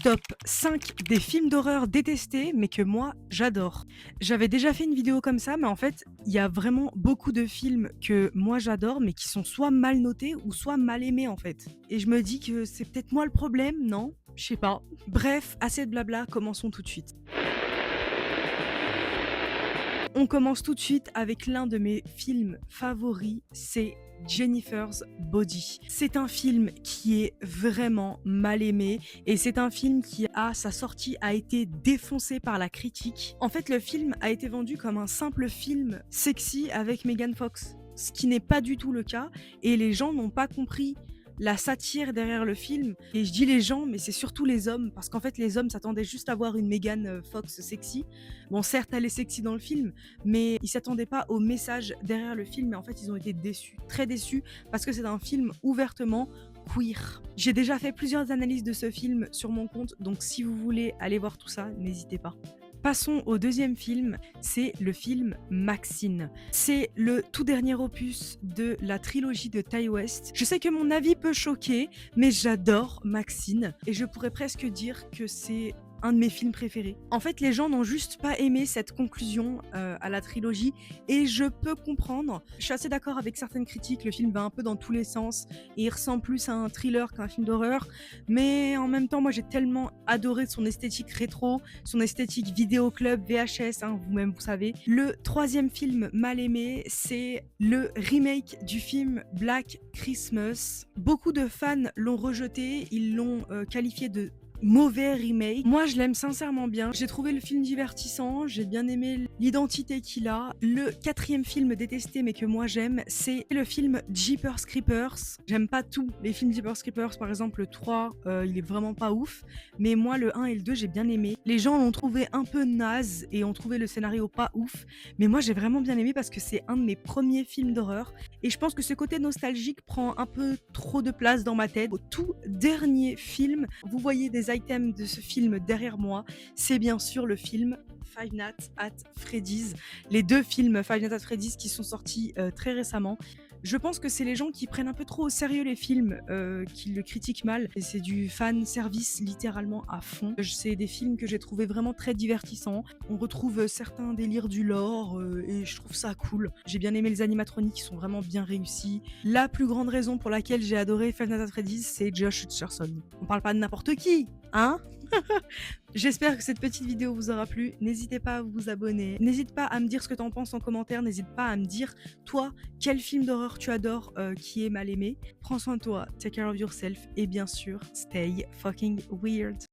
Top 5 des films d'horreur détestés, mais que moi j'adore. J'avais déjà fait une vidéo comme ça, mais en fait, il y a vraiment beaucoup de films que moi j'adore, mais qui sont soit mal notés ou soit mal aimés en fait. Et je me dis que c'est peut-être moi le problème, non? Je sais pas. Bref, assez de blabla, commençons tout de suite. On commence tout de suite avec l'un de mes films favoris, c'est Jennifer's Body. C'est un film qui est vraiment mal aimé et c'est un film qui, à sa sortie, a été défoncé par la critique. En fait, le film a été vendu comme un simple film sexy avec Megan Fox, ce qui n'est pas du tout le cas et les gens n'ont pas compris la satire derrière le film. Et je dis les gens, mais c'est surtout les hommes, parce qu'en fait les hommes s'attendaient juste à voir une Megan Fox sexy. Bon, certes elle est sexy dans le film, mais ils s'attendaient pas au message derrière le film et en fait ils ont été déçus, très déçus, parce que c'est un film ouvertement queer. J'ai déjà fait plusieurs analyses de ce film sur mon compte, donc si vous voulez aller voir tout ça, n'hésitez pas. Passons au deuxième film, c'est le film Maxine. C'est le tout dernier opus de la trilogie de Ty West. Je sais que mon avis peut choquer, mais j'adore Maxine et je pourrais presque dire que c'est un de mes films préférés. En fait, les gens n'ont juste pas aimé cette conclusion à la trilogie et je peux comprendre. Je suis assez d'accord avec certaines critiques, le film va un peu dans tous les sens et il ressemble plus à un thriller qu'à un film d'horreur, mais en même temps, moi j'ai tellement adoré son esthétique rétro, son esthétique vidéoclub, VHS, hein, vous-même vous savez. Le troisième film mal aimé, c'est le remake du film Black Christmas. Beaucoup de fans l'ont rejeté, ils l'ont qualifié de mauvais remake. Moi, je l'aime sincèrement bien. J'ai trouvé le film divertissant, j'ai bien aimé l'identité qu'il a. Le quatrième film détesté, mais que moi j'aime, c'est le film Jeepers Creepers. J'aime pas tous les films Jeepers Creepers, par exemple le 3, il est vraiment pas ouf, mais moi le 1 et le 2, j'ai bien aimé. Les gens l'ont trouvé un peu naze et ont trouvé le scénario pas ouf, mais moi j'ai vraiment bien aimé parce que c'est un de mes premiers films d'horreur et je pense que ce côté nostalgique prend un peu trop de place dans ma tête. Au tout dernier film, vous voyez des items de ce film derrière moi, c'est bien sûr le film Five Nights at Freddy's. Les deux films Five Nights at Freddy's qui sont sortis très récemment. Je pense que c'est les gens qui prennent un peu trop au sérieux les films, qui le critiquent mal. Et c'est du fan service littéralement à fond. C'est des films que j'ai trouvé vraiment très divertissants. On retrouve certains délires du lore et je trouve ça cool. J'ai bien aimé les animatroniques qui sont vraiment bien réussis. La plus grande raison pour laquelle j'ai adoré Five Nights at Freddy's, c'est Josh Hutcherson. On parle pas de n'importe qui, hein? J'espère que cette petite vidéo vous aura plu. N'hésitez pas à vous abonner. N'hésite pas à me dire ce que t'en penses en commentaire. N'hésite pas à me dire, toi, quel film d'horreur tu adores qui est mal aimé. Prends soin de toi, take care of yourself et bien sûr, stay fucking weird.